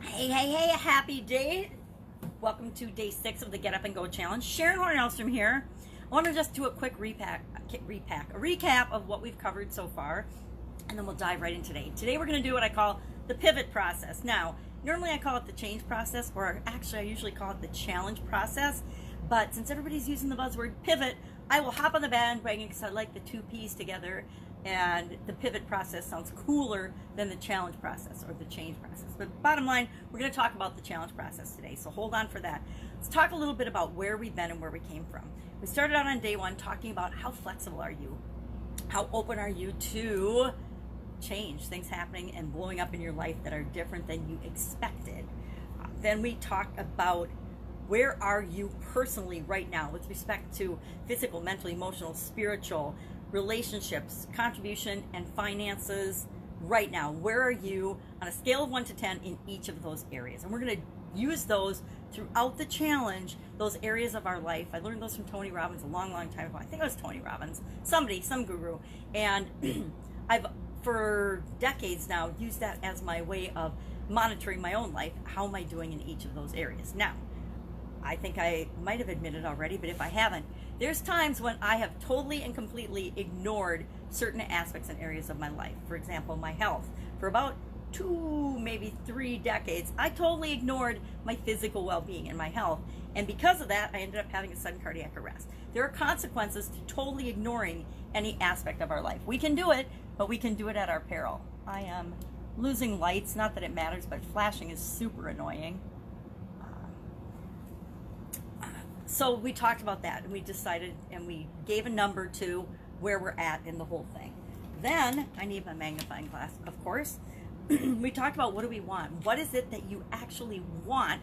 Hey, a happy day. Welcome to day 6 of the Get Up and Go Challenge. Sharon Horne-Ellstrom here. I want to just do a quick a recap of what we've covered so far, and then we'll dive right in today. Today we're going to do what I call the pivot process. Now, normally I call it the change process, or actually I usually call it the challenge process, but since everybody's using the buzzword pivot, I will hop on the bandwagon because I like the two P's together, and the pivot process sounds cooler than the challenge process or the change process. But bottom line, we're going to talk about the challenge process today, so hold on for that. Let's talk a little bit about where we've been and where we came from. We started out on day 1 talking about how flexible are you? How open are you to change, things happening and blowing up in your life that are different than you expected? Then we talked about where are you personally right now with respect to physical, mental, emotional, spiritual, relationships, contribution, and finances right now. Where are you on a scale of 1 to 10 in each of those areas? And we're going to use those throughout the challenge, those areas of our life. I learned those from Tony Robbins a long time ago. I think it was Tony Robbins, some guru. And I've, for decades now, used that as my way of monitoring my own life. How am I doing in each of those areas? Now, I think I might have admitted already, but if I haven't, there's times when I have totally and completely ignored certain aspects and areas of my life. For example, my health. For about 2, maybe 3 decades, I totally ignored my physical well-being and my health. And because of that, I ended up having a sudden cardiac arrest. There are consequences to totally ignoring any aspect of our life. We can do it, but we can do it at our peril. I am losing lights, not that it matters, but flashing is super annoying. So we talked about that, and we decided, and we gave a number to where we're at in the whole thing. Then, I need my magnifying glass, of course. We talked about what do we want? What is it that you actually want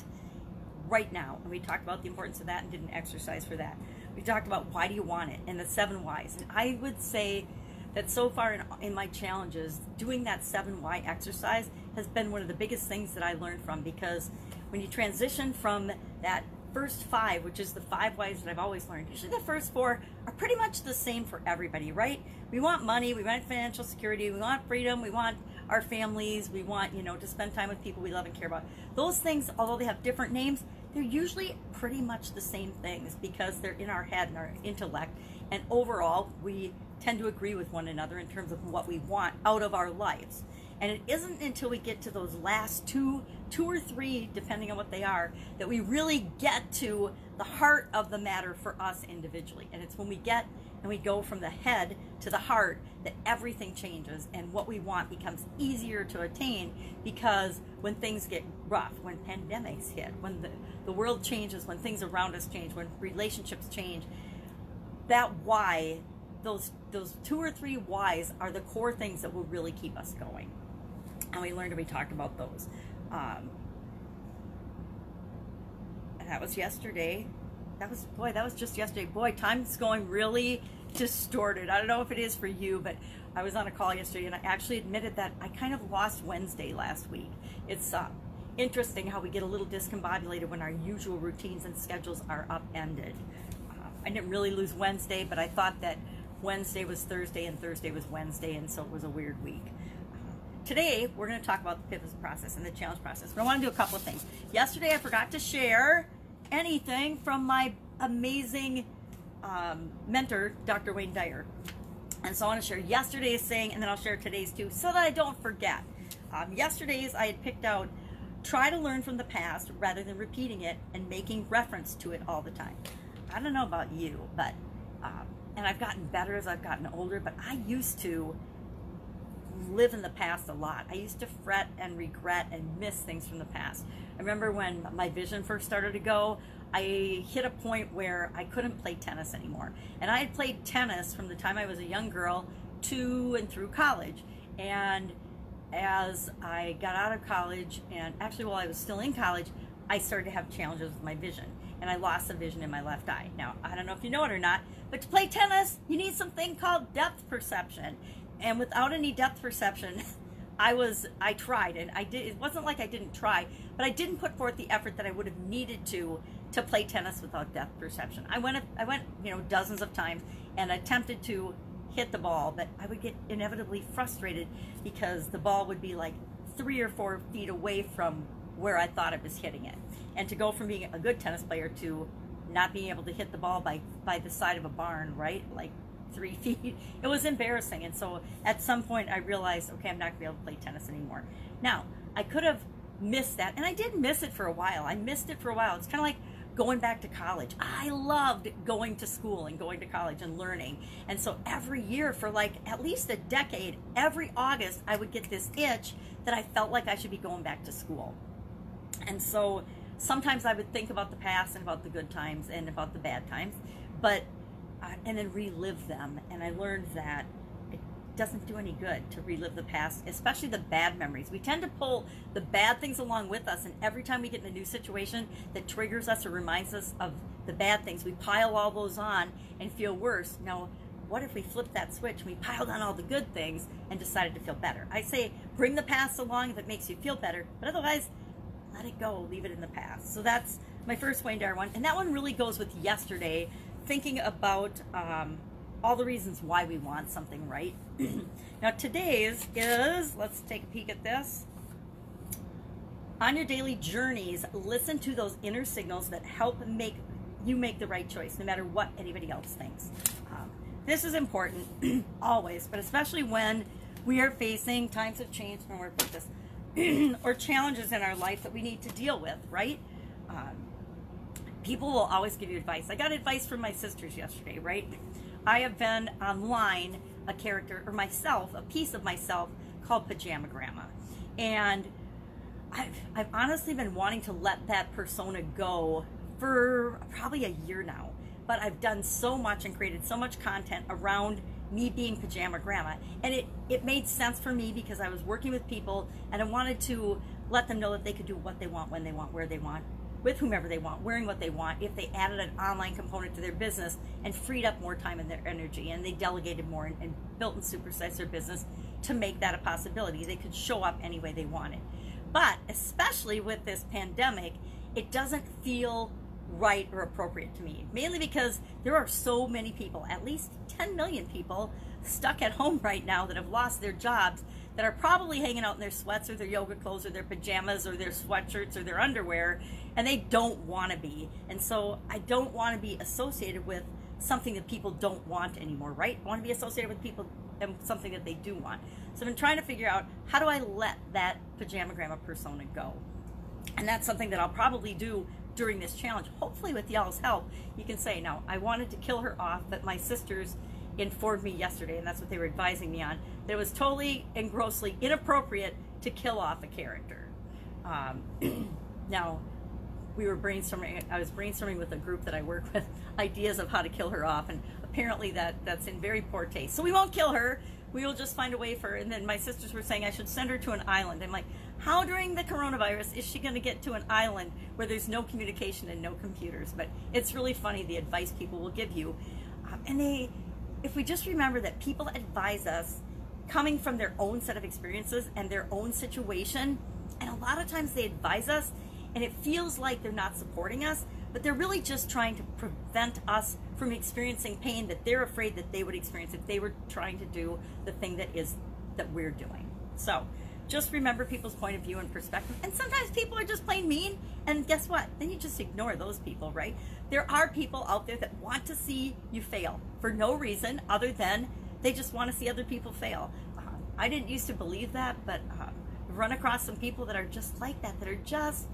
right now? And we talked about the importance of that and did an exercise for that. We talked about why do you want it and the 7 whys. And I would say that so far in my challenges, doing that 7 why exercise has been one of the biggest things that I learned from, because when you transition from that first 5, which is the 5 whys that I've always learned, usually the first 4 are pretty much the same for everybody, right? We want money, we want financial security, we want freedom, we want our families, we want, to spend time with people we love and care about. Those things, although they have different names, they're usually pretty much the same things because they're in our head and our intellect, and overall we tend to agree with one another in terms of what we want out of our lives. And it isn't until we get to those last two or three, depending on what they are, that we really get to the heart of the matter for us individually. And it's when we get and we go from the head to the heart that everything changes and what we want becomes easier to attain, because when things get rough, when pandemics hit, when the world changes, when things around us change, when relationships change, that why, those 2 or 3 whys are the core things that will really keep us going. And we learned and we talked about those. And that was yesterday. That was just yesterday. Boy, time's going really distorted. I don't know if it is for you, but I was on a call yesterday and I actually admitted that I kind of lost Wednesday last week. It's interesting how we get a little discombobulated when our usual routines and schedules are upended. I didn't really lose Wednesday, but I thought that Wednesday was Thursday and Thursday was Wednesday, and so it was a weird week. Today, we're going to talk about the pivot process and the challenge process. But I want to do a couple of things. Yesterday, I forgot to share anything from my amazing mentor, Dr. Wayne Dyer. And so I want to share yesterday's thing, and then I'll share today's too, so that I don't forget. Yesterday's, I had picked out, try to learn from the past rather than repeating it and making reference to it all the time. I don't know about you, but, and I've gotten better as I've gotten older, but I used to live in the past a lot. I used to fret and regret and miss things from the past. I remember when my vision first started to go, I hit a point where I couldn't play tennis anymore. And I had played tennis from the time I was a young girl to and through college. And as I got out of college, and actually while I was still in college, I started to have challenges with my vision. And I lost the vision in my left eye. Now, I don't know if you know it or not, but to play tennis, you need something called depth perception. And without any depth perception, I tried, and I did. It wasn't like I didn't try, but I didn't put forth the effort that I would have needed to play tennis without depth perception. I went, dozens of times and attempted to hit the ball, but I would get inevitably frustrated because the ball would be like 3 or 4 feet away from where I thought I was hitting it. And to go from being a good tennis player to not being able to hit the ball by the side of a barn, right? Like 3 feet. It was embarrassing. And so at some point I realized, okay, I'm not going to be able to play tennis anymore. Now, I could have missed that, and I did miss it for a while. I missed it for a while. It's kind of like going back to college. I loved going to school and going to college and learning. And so every year for like at least a decade, every August, I would get this itch that I felt like I should be going back to school. And so sometimes I would think about the past and about the good times and about the bad times, but and then relive them. And I learned that it doesn't do any good to relive the past, especially the bad memories. We tend to pull the bad things along with us, and every time we get in a new situation that triggers us or reminds us of the bad things, we pile all those on and feel worse. Now, what if we flipped that switch and we piled on all the good things and decided to feel better? I say bring the past along if it makes you feel better, but otherwise let it go, leave it in the past. So that's my first Wayne Dyer one, and that one really goes with yesterday, thinking about all the reasons why we want something, right? Now today's is, let's take a peek at this. On your daily journeys, listen to those inner signals that help make you make the right choice, no matter what anybody else thinks. This is important always, but especially when we are facing times of change, and we're with this, or challenges in our life that we need to deal with, right? People will always give you advice. I got advice from my sisters yesterday, right? I have been online a character, or myself, a piece of myself called Pajama Grandma. And I've honestly been wanting to let that persona go for probably a year now. But I've done so much and created so much content around me being Pajama Grandma. And it made sense for me because I was working with people and I wanted to let them know that they could do what they want, when they want, where they want, with whomever they want, wearing what they want, if they added an online component to their business and freed up more time and their energy, and they delegated more and built and supersized their business to make that a possibility. They could show up any way they wanted. But especially with this pandemic, it doesn't feel right or appropriate to me, mainly because there are so many people, at least 10 million people stuck at home right now that have lost their jobs, that are probably hanging out in their sweats or their yoga clothes or their pajamas or their sweatshirts or their underwear, and they don't want to be. And so I don't want to be associated with something that people don't want anymore, right? I want to be associated with people and something that they do want. So I've been trying to figure out, how do I let that Pajama Grandma persona go? And that's something that I'll probably do during this challenge. Hopefully with y'all's help, you can say, no, I wanted to kill her off, but my sisters informed me yesterday, and that's what they were advising me on, that it was totally and grossly inappropriate to kill off a character. Now, we were brainstorming, I was brainstorming with a group that I work with, ideas of how to kill her off, and apparently that's in very poor taste. So we won't kill her, we will just find a way for her. And then my sisters were saying I should send her to an island. I'm like, how during the coronavirus is she going to get to an island where there's no communication and no computers? But it's really funny, the advice people will give you. If we just remember that people advise us coming from their own set of experiences and their own situation, and a lot of times they advise us and it feels like they're not supporting us, but they're really just trying to prevent us from experiencing pain that they're afraid that they would experience if they were trying to do the thing that we're doing. So just remember people's point of view and perspective. And sometimes people are just plain mean, and guess what? Then you just ignore those people, right? There are people out there that want to see you fail for no reason other than they just want to see other people fail. I didn't used to believe that, but I've run across some people that are just like that are just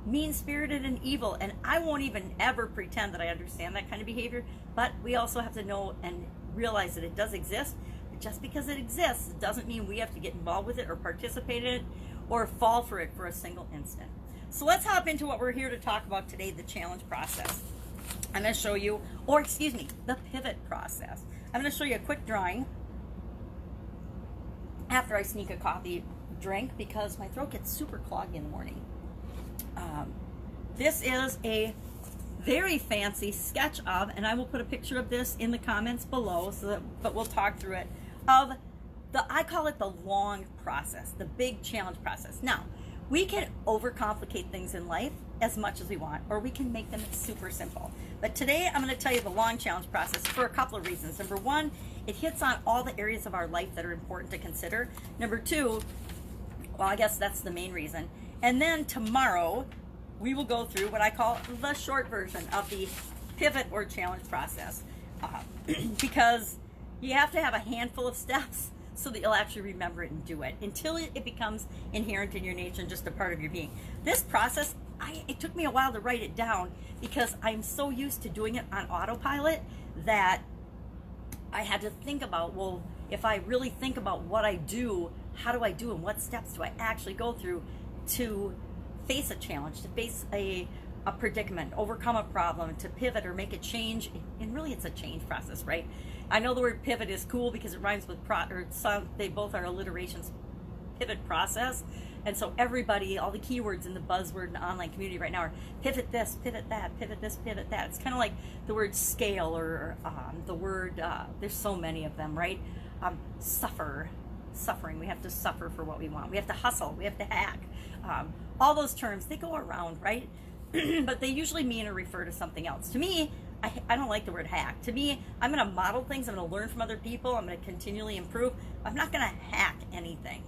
mean-spirited and evil, and I won't even ever pretend that I understand that kind of behavior, but we also have to know and realize that it does exist. Just because it exists, it doesn't mean we have to get involved with it or participate in it or fall for it for a single instant. So let's hop into what we're here to talk about today, the challenge process. I'm going to show you, or excuse me, the pivot process. I'm going to show you a quick drawing after I sneak a coffee drink because my throat gets super clogged in the morning. This is a very fancy sketch of, and I will put a picture of this in the comments below, but we'll talk through it, of I call it the long process, the big challenge process. Now, we can overcomplicate things in life as much as we want, or we can make them super simple. But today I'm going to tell you the long challenge process for a couple of reasons. Number one, it hits on all the areas of our life that are important to consider. Number two, well, I guess that's the main reason, And then tomorrow, we will go through what I call the short version of the pivot or challenge process. Because you have to have a handful of steps so that you'll actually remember it and do it until it becomes inherent in your nature and just a part of your being. This process, it took me a while to write it down because I'm so used to doing it on autopilot that I had to think about, well, if I really think about what I do, how do I do and what steps do I actually go through to face a challenge, to face a predicament, overcome a problem, to pivot or make a change. And really it's a change process, right? I know the word pivot is cool because it rhymes with they both are alliterations, pivot process. And so everybody, all the keywords in the buzzword and online community right now are pivot this, pivot that, pivot this, pivot that. It's kind of like the word scale or the word, there's so many of them, right? Suffering, we have to suffer for what we want. We have to hustle, we have to hack. All those terms, they go around, right? But they usually mean or refer to something else. To me, I don't like the word hack. To me, I'm going to model things. I'm going to learn from other people. I'm going to continually improve. I'm not going to hack anything.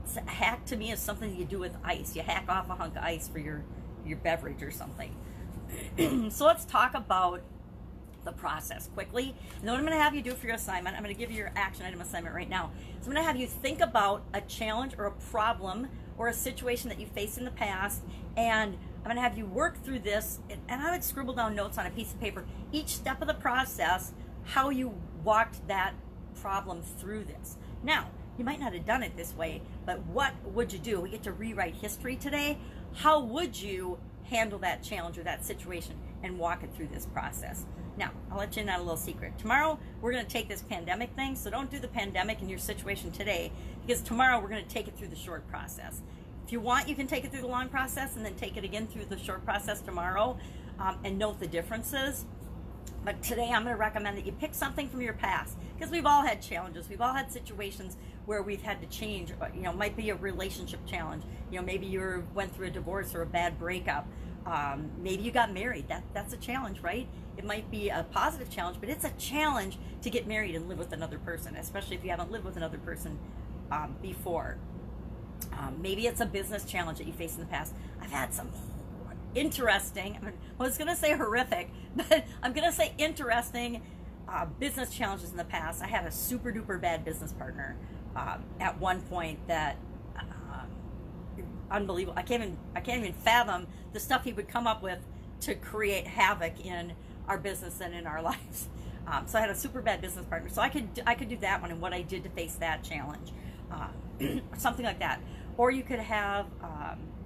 So hack to me is something you do with ice. You hack off a hunk of ice for your beverage or something. So let's talk about the process quickly. And then what I'm going to have you do for your assignment, I'm going to give you your action item assignment right now. So I'm going to have you think about a challenge or a problem or a situation that you faced in the past, and I'm going to have you work through this, and I would scribble down notes on a piece of paper, each step of the process, how you walked that problem through this. Now, you might not have done it this way, but what would you do? We get to rewrite history today. How would you handle that challenge or that situation and walk it through this process? Now, I'll let you in on a little secret. Tomorrow, we're going to take this pandemic thing, so don't do the pandemic in your situation today, because tomorrow we're going to take it through the short process. If you want, you can take it through the long process and then take it again through the short process tomorrow and note the differences. But today I'm going to recommend that you pick something from your past, because we've all had challenges. We've all had situations where we've had to change. You know, might be a relationship challenge. You know, maybe you went through a divorce or a bad breakup. Maybe you got married. That's a challenge, right? It might be a positive challenge, but it's a challenge to get married and live with another person, especially if you haven't lived with another person before. Maybe it's a business challenge that you faced in the past. I've had some interesting, I was going to say horrific, but I'm going to say interesting business challenges in the past. I had a super duper bad business partner at one point that unbelievable. I can't even fathom the stuff he would come up with to create havoc in our business and in our lives. So I had a super bad business partner. So I could do that one and what I did to face that challenge, something like that. Or you could have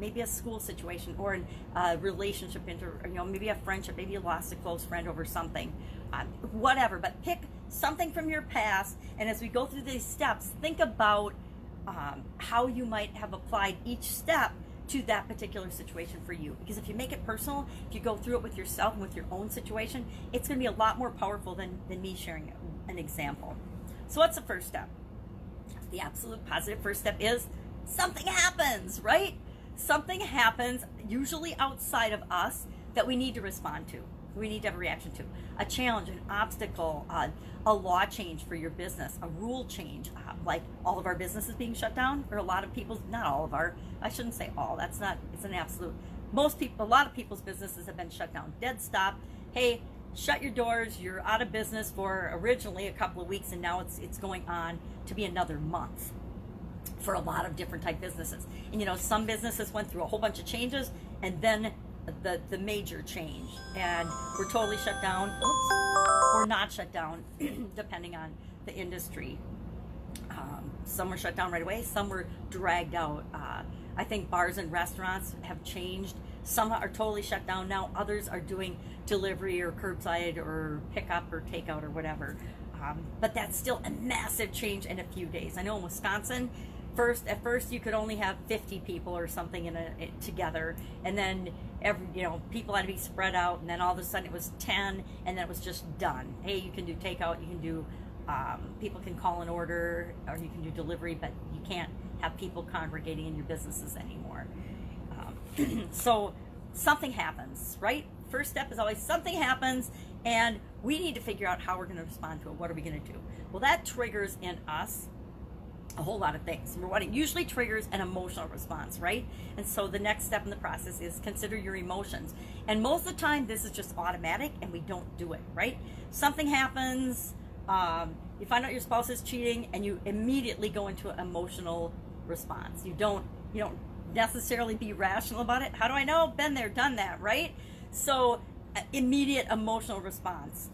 maybe a school situation or a relationship, maybe a friendship, maybe you lost a close friend over something, whatever. But pick something from your past, and as we go through these steps, think about how you might have applied each step to that particular situation for you. Because if you make it personal, if you go through it with yourself and with your own situation, it's going to be a lot more powerful than me sharing an example. So what's the first step? The absolute positive first step is something happens, right? Something happens, usually outside of us, that we need to respond to. We need to have a reaction to. A challenge, an obstacle, a law change for your business, a rule change, like all of our businesses being shut down, or a lot of people's, not all of our, I shouldn't say all, that's not, it's an absolute, most people, a lot of people's businesses have been shut down, dead stop. Hey, shut your doors, you're out of business for originally a couple of weeks, and now it's going on to be another month for a lot of different type businesses. And some businesses went through a whole bunch of changes, and then the major change, and we're totally shut down, or not shut down, depending on the industry. Some were shut down right away, some were dragged out. I think bars and restaurants have changed. Some are totally shut down now, others are doing delivery or curbside or pickup or takeout or whatever. But that's still a massive change in a few days. I know in Wisconsin, at first you could only have 50 people or something together, and then people had to be spread out, and then all of a sudden it was 10, and then it was just done. Hey, you can do takeout, you can do people can call an order, or you can do delivery, but you can't have people congregating in your businesses anymore. So something happens, right? First step is always something happens, and we need to figure out how we're going to respond to it. What are we going to do? Well, that triggers in us a whole lot of things. Number one, it usually triggers an emotional response, right? And so the next step in the process is consider your emotions. And most of the time, this is just automatic and we don't do it, right? Something happens, you find out your spouse is cheating and you immediately go into an emotional response. You don't necessarily be rational about it. How do I know? Been there, done that, right? So immediate emotional response.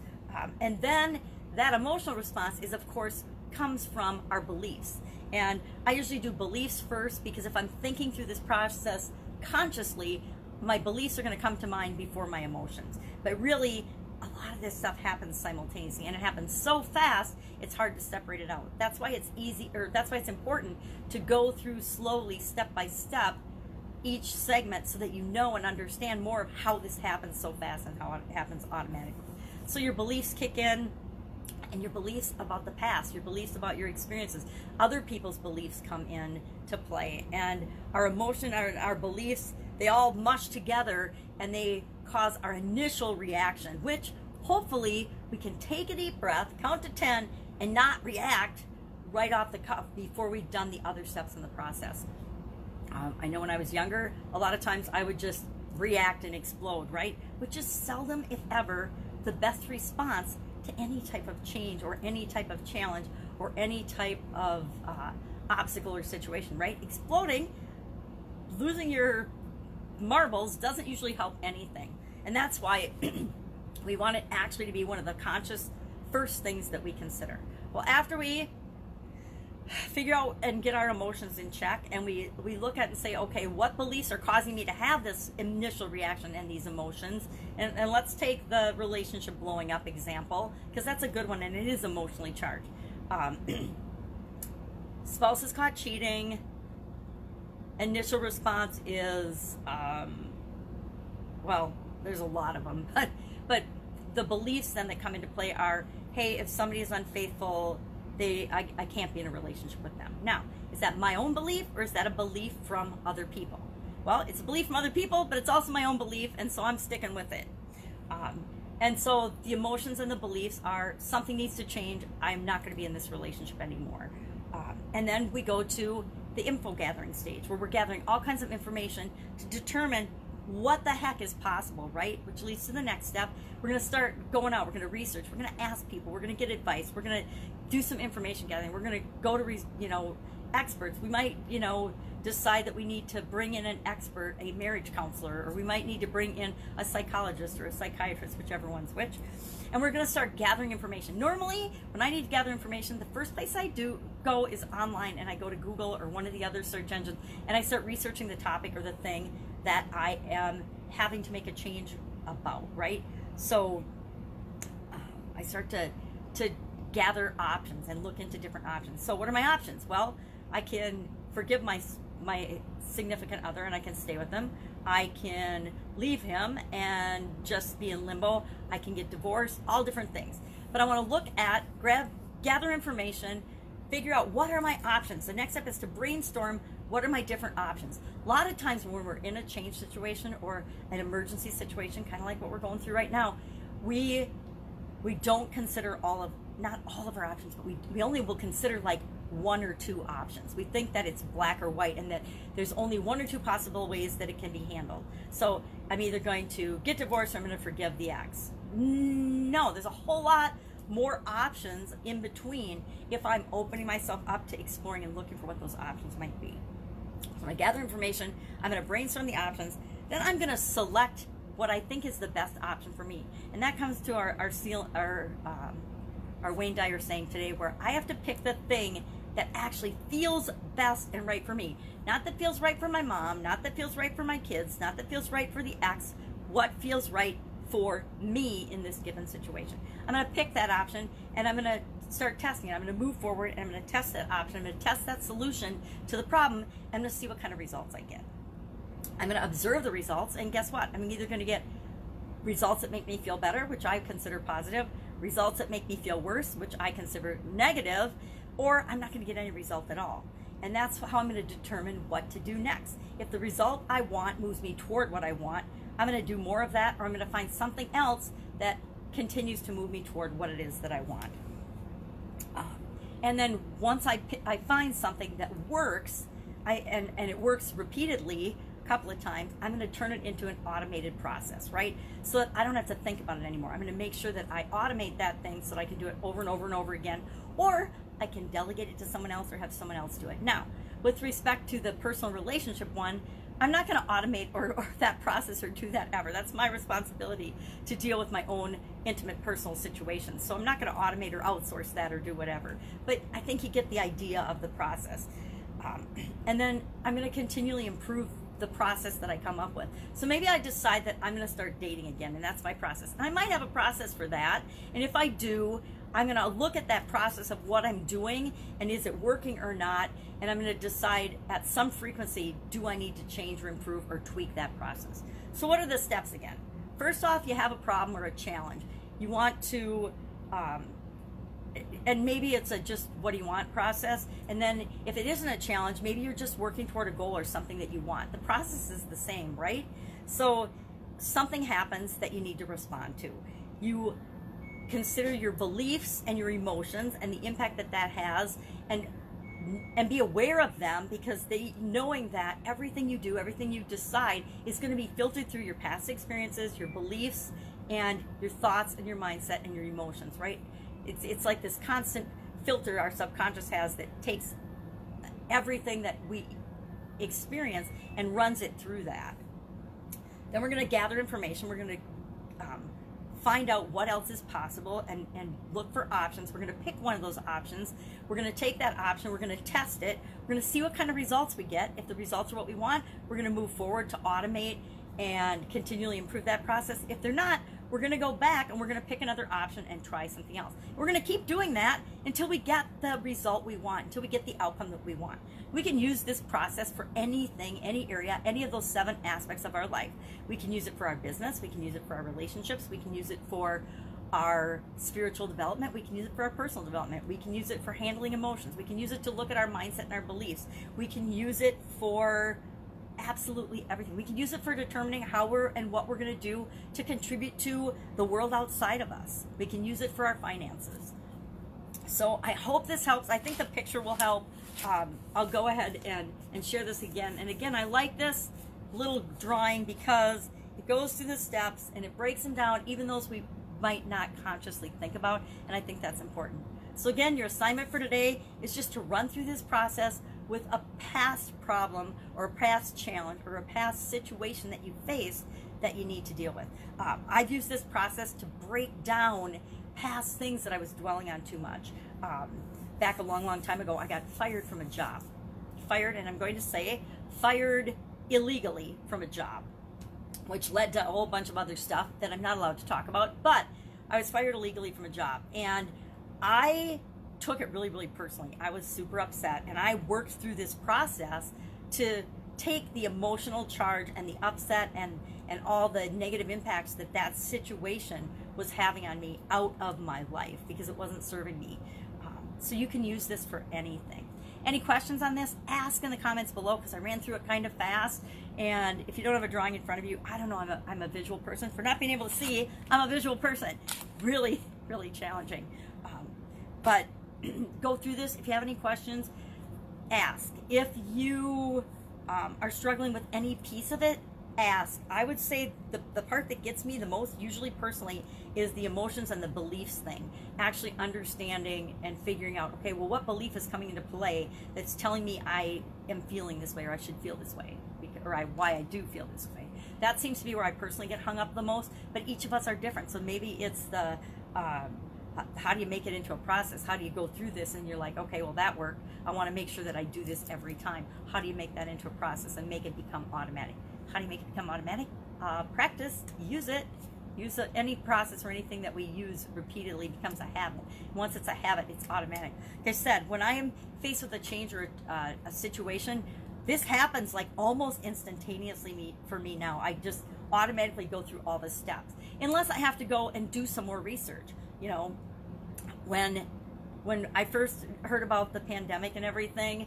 And then that emotional response is, of course, comes from our beliefs. And I usually do beliefs first, because if I'm thinking through this process consciously, my beliefs are going to come to mind before my emotions. But really, a lot of this stuff happens simultaneously, and it happens so fast, it's hard to separate it out. That's why it's easy, or that's why it's important to go through slowly, step by step, each segment, so that you know and understand more of how this happens so fast and how it happens automatically. So your beliefs kick in, and your beliefs about the past, your beliefs about your experiences, other people's beliefs come in to play, and our emotion, our beliefs, they all mush together and they cause our initial reaction, which hopefully we can take a deep breath, count to 10, and not react right off the cuff before we've done the other steps in the process. I know when I was younger, a lot of times I would just react and explode, right? Which is seldom, if ever, the best response to any type of change or any type of challenge or any type of obstacle or situation, right? Exploding, losing your marbles doesn't usually help anything. And that's why we want it actually to be one of the conscious first things that we consider. Well, after we figure out and get our emotions in check, and we look at and say, okay, what beliefs are causing me to have this initial reaction and these emotions, and let's take the relationship blowing up example, because that's a good one and it is emotionally charged. Spouse is caught cheating. Initial response is, well, there's a lot of them, but the beliefs then that come into play are, hey, if somebody is unfaithful, I can't be in a relationship with them. Now, is that my own belief, or is that a belief from other people? Well, it's a belief from other people, but it's also my own belief, and so I'm sticking with it. And so the emotions and the beliefs are, something needs to change. I'm not going to be in this relationship anymore. And then we go to the info gathering stage, where we're gathering all kinds of information to determine what the heck is possible, right? Which leads to the next step. We're going to start going out. We're going to research. We're going to ask people. We're going to get advice. We're going to do some information gathering. We're going to go to, experts. We might, decide that we need to bring in an expert, a marriage counselor, or we might need to bring in a psychologist or a psychiatrist, whichever one's which. And we're going to start gathering information. Normally, when I need to gather information, the first place I go is online, and I go to Google or one of the other search engines, and I start researching the topic or the thing that I am having to make a change about, right? So I start to gather options and look into different options. So what are my options? Well, I can forgive my significant other and I can stay with them. I can leave him and just be in limbo. I can get divorced, all different things. But I want to look at, gather information, figure out what are my options. The next step is to brainstorm what are my different options. A lot of times when we're in a change situation or an emergency situation, kind of like what we're going through right now, we don't consider not all of our options, but we only will consider like one or two options. We think that it's black or white and that there's only one or two possible ways that it can be handled. So I'm either going to get divorced or I'm going to forgive the ex. No, there's a whole lot more options in between if I'm opening myself up to exploring and looking for what those options might be. So I gather information, I'm going to brainstorm the options, then I'm going to select what I think is the best option for me. And that comes to our Wayne Dyer saying today, where I have to pick the thing that actually feels best and right for me. Not that feels right for my mom, not that feels right for my kids, not that feels right for the ex, what feels right for me in this given situation. I'm going to pick that option and I'm going to start testing it. I'm going to move forward and I'm going to test that option. I'm going to test that solution to the problem and I'm going to see what kind of results I get. I'm going to observe the results, and guess what? I'm either going to get results that make me feel better, which I consider positive, results that make me feel worse, which I consider negative, or I'm not going to get any result at all. And that's how I'm going to determine what to do next. If the result I want moves me toward what I want, I'm going to do more of that, or I'm going to find something else that continues to move me toward what it is that I want. And then once I find something that works, and it works repeatedly, couple of times, I'm going to turn it into an automated process, right? So that I don't have to think about it anymore. I'm going to make sure that I automate that thing so that I can do it over and over and over again, or I can delegate it to someone else or have someone else do it. Now, with respect to the personal relationship one, I'm not going to automate or that process or do that ever. That's my responsibility to deal with my own intimate personal situations. So I'm not going to automate or outsource that or do whatever. But I think you get the idea of the process. And then I'm going to continually improve the process that I come up with. So maybe I decide that I'm going to start dating again, and that's my process. And I might have a process for that. And if I do, I'm going to look at that process of what I'm doing and is it working or not, and I'm going to decide at some frequency, do I need to change or improve or tweak that process. So what are the steps again? First off, you have a problem or a challenge. You want to and maybe it's a just what do you want process, and then if it isn't a challenge, maybe you're just working toward a goal or something that you want. The process is the same, right? So something happens that you need to respond to. You consider your beliefs and your emotions and the impact that that has, and be aware of them, because knowing that everything you do, everything you decide is going to be filtered through your past experiences, your beliefs, and your thoughts and your mindset and your emotions, right? It's like this constant filter our subconscious has that takes everything that we experience and runs it through that. Then we're going to gather information. We're going to find out what else is possible and look for options. We're going to pick one of those options. We're going to take that option. We're going to test it. We're going to see what kind of results we get. If the results are what we want, we're going to move forward to automate and continually improve that process. If they're not, we're going to go back and we're going to pick another option and try something else. We're going to keep doing that until we get the result we want, until we get the outcome that we want. We can use this process for anything, any area, any of those 7 aspects of our life. We can use it for our business. We can use it for our relationships. We can use it for our spiritual development. We can use it for our personal development. We can use it for handling emotions. We can use it to look at our mindset and our beliefs. We can use it for absolutely everything. We can use it for determining how what we're going to do to contribute to the world outside of us. We can use it for our finances. So I hope this helps. I think the picture will help. I'll go ahead and share this again. And again, I like this little drawing because it goes through the steps and it breaks them down, even those we might not consciously think about. And I think that's important. So again, your assignment for today is just to run through this process with a past problem or a past challenge or a past situation that you faced that you need to deal with. I've used this process to break down past things that I was dwelling on too much. Back a long, long time ago, I got fired from a job. Fired, and I'm going to say fired illegally from a job, which led to a whole bunch of other stuff that I'm not allowed to talk about, but I was fired illegally from a job, and I took it really, really personally. I was super upset, and I worked through this process to take the emotional charge and the upset and all the negative impacts that situation was having on me out of my life because it wasn't serving me. So you can use this for anything. Any questions on this? Ask in the comments below, because I ran through it kind of fast. And if you don't have a drawing in front of you, I don't know, I'm a visual person. For not being able to see, I'm a visual person. Really, really challenging. But go through this. If you have any questions, ask. If you are struggling with any piece of it, ask. I would say the part that gets me the most, usually personally, is the emotions and the beliefs thing. Actually understanding and figuring out, okay, well, what belief is coming into play that's telling me I am feeling this way, or I should feel this way, or why I do feel this way. That seems to be where I personally get hung up the most, but each of us are different. So maybe it's the how do you make it into a process? How do you go through this and you're like, okay, well, that worked. I want to make sure that I do this every time. How do you make that into a process and make it become automatic? How do you make it become automatic? Practice, use it. Any process or anything that we use repeatedly becomes a habit. Once it's a habit, it's automatic. Like I said, when I am faced with a change or a situation, this happens like almost instantaneously for me now. I just automatically go through all the steps, unless I have to go and do some more research. You know, when I first heard about the pandemic and everything,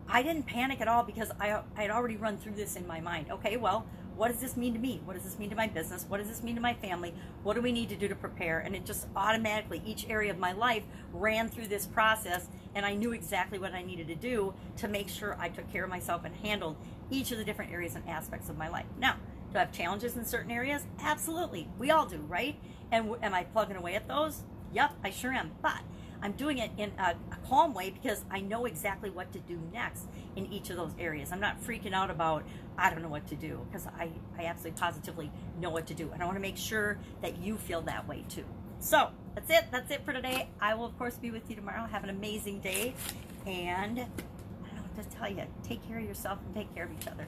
I didn't panic at all because I had already run through this in my mind. Okay, well, what does this mean to me? What does this mean to my business? What does this mean to my family? What do we need to do to prepare? And it just automatically, each area of my life ran through this process, and I knew exactly what I needed to do to make sure I took care of myself and handled each of the different areas and aspects of my life. Now, do I have challenges in certain areas? Absolutely. We all do, right? And am I plugging away at those? Yep, I sure am. But I'm doing it in a calm way because I know exactly what to do next in each of those areas. I'm not freaking out about, I don't know what to do, because I absolutely positively know what to do. And I want to make sure that you feel that way too. So that's it. That's it for today. I will, of course, be with you tomorrow. Have an amazing day. And I don't know what to tell you. Take care of yourself and take care of each other.